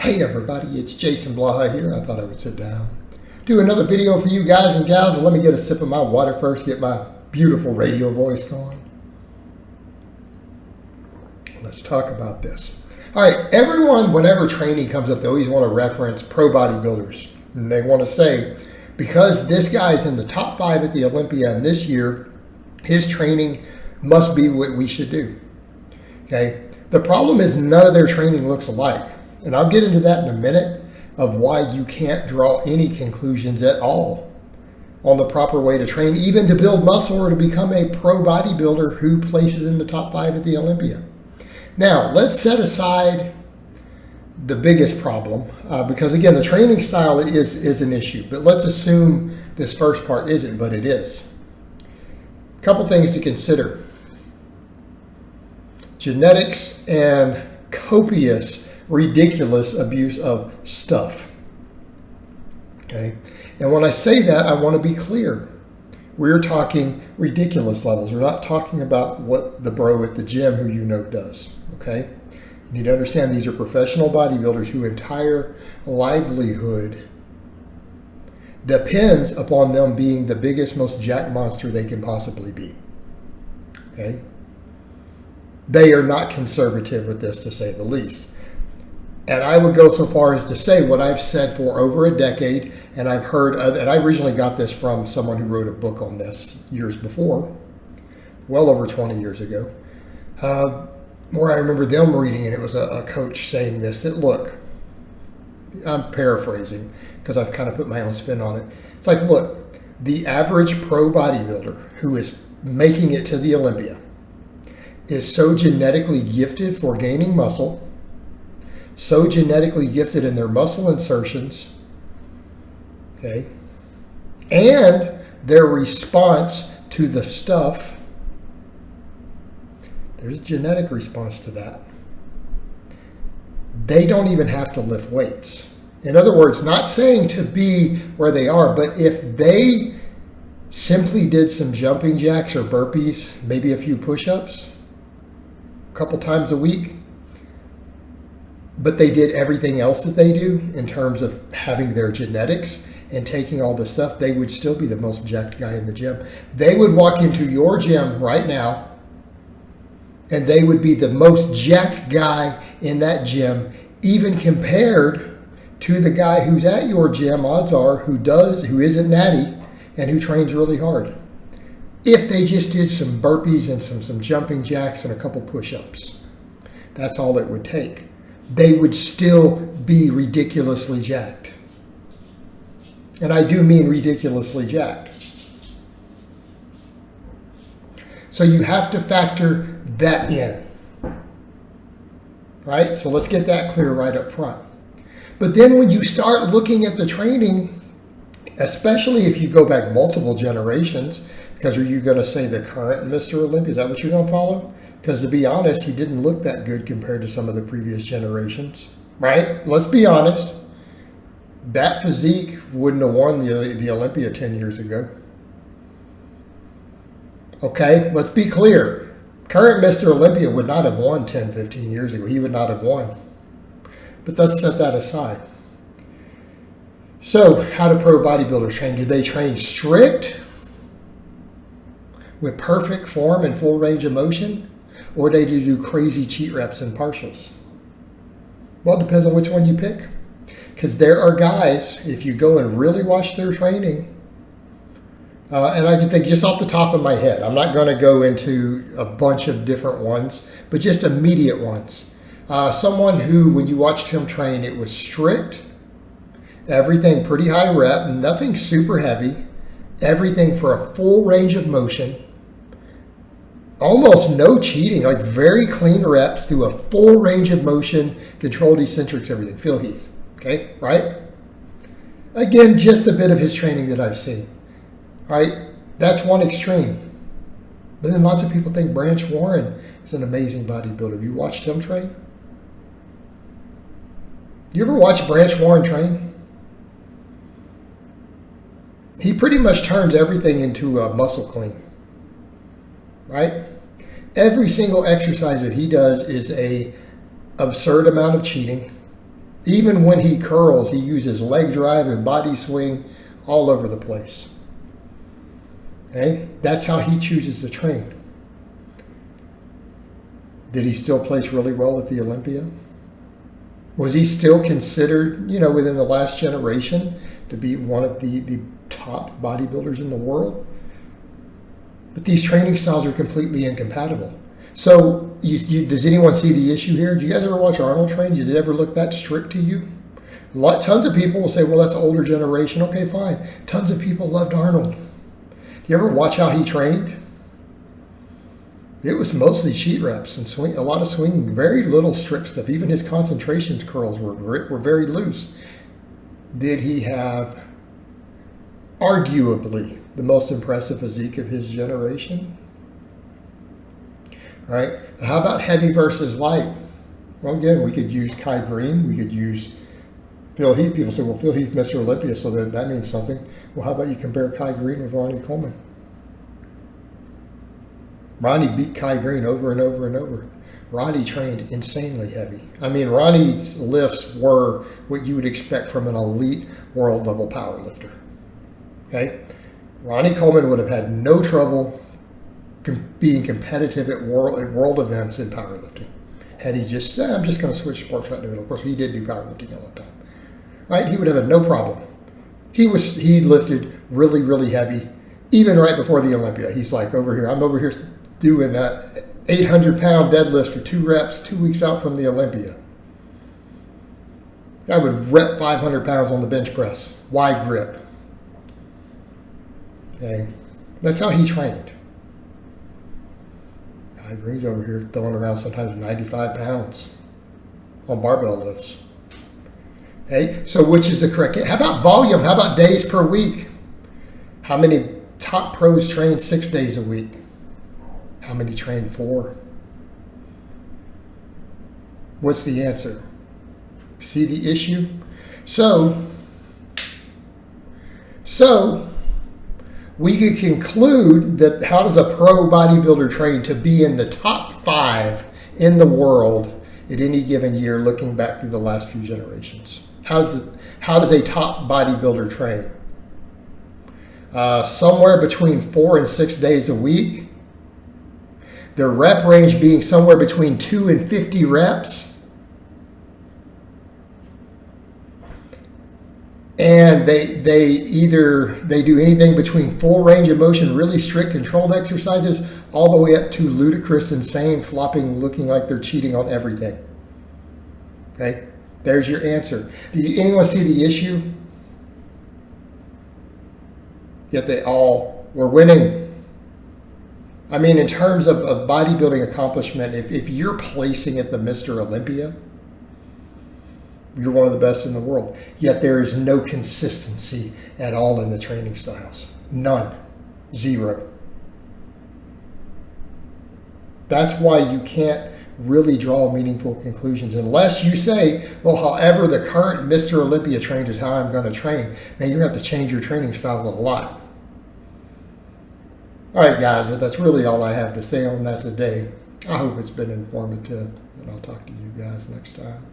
Hey everybody, it's Jason Blaha here. I thought I would sit down, do another video for you guys and gals, and let me get a sip of my water first, get my beautiful radio voice going. Let's talk about this. All right, everyone, whenever training comes up, they always want to reference pro bodybuilders. And they want to say, because this guy's in the top 5 at the Olympia and this year, his training must be what we should do. Okay. The problem is none of their training looks alike. And I'll get into that in a minute of why you can't draw any conclusions at all on the proper way to train, even to build muscle or to become a pro bodybuilder who places in the top 5 at the Olympia. Now, let's set aside the biggest problem because, again, the training style is an issue. But let's assume this first part isn't, but it is. A couple things to consider. Genetics and copious, ridiculous abuse of stuff. Okay? And when I say that, I want to be clear. We're talking ridiculous levels. We're not talking about what the bro at the gym who you know does. Okay? You need to understand these are professional bodybuilders whose entire livelihood depends upon them being the biggest, most jacked monster they can possibly be. Okay? They are not conservative with this, to say the least. And I would go so far as to say what I've said for over a decade, and I've heard, and I originally got this from someone who wrote a book on this years before, well over 20 years ago, where I remember them reading, and it was a coach saying this, that look, I'm paraphrasing because I've kind of put my own spin on it. It's like, look, the average pro bodybuilder who is making it to the Olympia is so genetically gifted for gaining muscle, so genetically gifted in their muscle insertions, okay, and their response to the stuff. There's a genetic response to that. They don't even have to lift weights. In other words, not saying to be where they are, but if they simply did some jumping jacks or burpees, maybe a few push-ups, a couple times a week, but they did everything else that they do in terms of having their genetics and taking all the stuff, they would still be the most jacked guy in the gym. They would walk into your gym right now and they would be the most jacked guy in that gym, even compared to the guy who's at your gym, odds are, who isn't natty and who trains really hard. If they just did some burpees and some jumping jacks and a couple push-ups. That's all it would take. They would still be ridiculously jacked. And I do mean ridiculously jacked. So you have to factor that in. Right? So let's get that clear right up front. But then when you start looking at the training, especially if you go back multiple generations, because are you going to say the current Mr. Olympia? Is that what you're going to follow? Because to be honest, he didn't look that good compared to some of the previous generations, right? Let's be honest. That physique wouldn't have won the Olympia 10 years ago. Okay, let's be clear. Current Mr. Olympia would not have won 10, 15 years ago. He would not have won. But let's set that aside. So, how do pro bodybuilders train? Do they train strict with perfect form and full range of motion? Or they do crazy cheat reps and partials? Well, it depends on which one you pick. Because there are guys, if you go and really watch their training, and I can think just off the top of my head, I'm not going to go into a bunch of different ones, but just immediate ones. Someone who, when you watched him train, it was strict, everything pretty high rep, nothing super heavy, everything for a full range of motion, almost no cheating, like very clean reps through a full range of motion, controlled eccentrics, everything. Phil Heath, okay, right? Again, just a bit of his training that I've seen, right? That's one extreme. But then lots of people think Branch Warren is an amazing bodybuilder. Have you watched him train? You ever watch Branch Warren train? He pretty much turns everything into a muscle clean. Right? Every single exercise that he does is a absurd amount of cheating. Even when he curls, he uses leg drive and body swing all over the place. Okay? That's how he chooses to train. Did he still place really well at the Olympia? Was he still considered, within the last generation to be one of the top bodybuilders in the world? But these training styles are completely incompatible. So does anyone see the issue here? Do you guys ever watch Arnold train? Did it ever look that strict to you? Tons of people will say, well, that's an older generation. Okay, fine. Tons of people loved Arnold. Do you ever watch how he trained? It was mostly sheet reps and swing, a lot of swinging, very little strict stuff. Even his concentration curls were very loose. Did he have arguably the most impressive physique of his generation? All right. How about heavy versus light? Well, again, we could use Kai Green. We could use Phil Heath. People say, well, Phil Heath, Mr. Olympia, so that means something. Well, how about you compare Kai Green with Ronnie Coleman? Ronnie beat Kai Green over and over and over. Ronnie trained insanely heavy. I mean, Ronnie's lifts were what you would expect from an elite world level power lifter. Okay? Ronnie Coleman would have had no trouble being competitive at world events in powerlifting. Had he just said, I'm just going to switch sports right in the middle. Of course, he did do powerlifting at one time. Right? He would have had no problem. He lifted really, really heavy, even right before the Olympia. He's like, I'm over here doing 800-pound deadlifts for 2 reps 2 weeks out from the Olympia. I would rep 500 pounds on the bench press, wide grip. Okay, that's how he trained. Kai Green's over here throwing around sometimes 95 pounds on barbell lifts. Okay, so which is the correct? How about volume? How about days per week? How many top pros train 6 days a week? How many train 4? What's the answer? See the issue? So we could conclude that how does a pro bodybuilder train to be in the top 5 in the world at any given year looking back through the last few generations? How does a top bodybuilder train? Somewhere between 4 and 6 days a week. Their rep range being somewhere between 2 and 50 reps. And they do anything between full range of motion, really strict controlled exercises, all the way up to ludicrous, insane, flopping, looking like they're cheating on everything. Okay, there's your answer. Do anyone see the issue? Yet they all were winning. I mean, in terms of bodybuilding accomplishment, if you're placing at the Mr. Olympia, you're one of the best in the world. Yet there is no consistency at all in the training styles. None. Zero. That's why you can't really draw meaningful conclusions unless you say, well, however the current Mr. Olympia trains is how I'm going to train. Man, you're going to have to change your training style a lot. All right, guys, but that's really all I have to say on that today. I hope it's been informative, and I'll talk to you guys next time.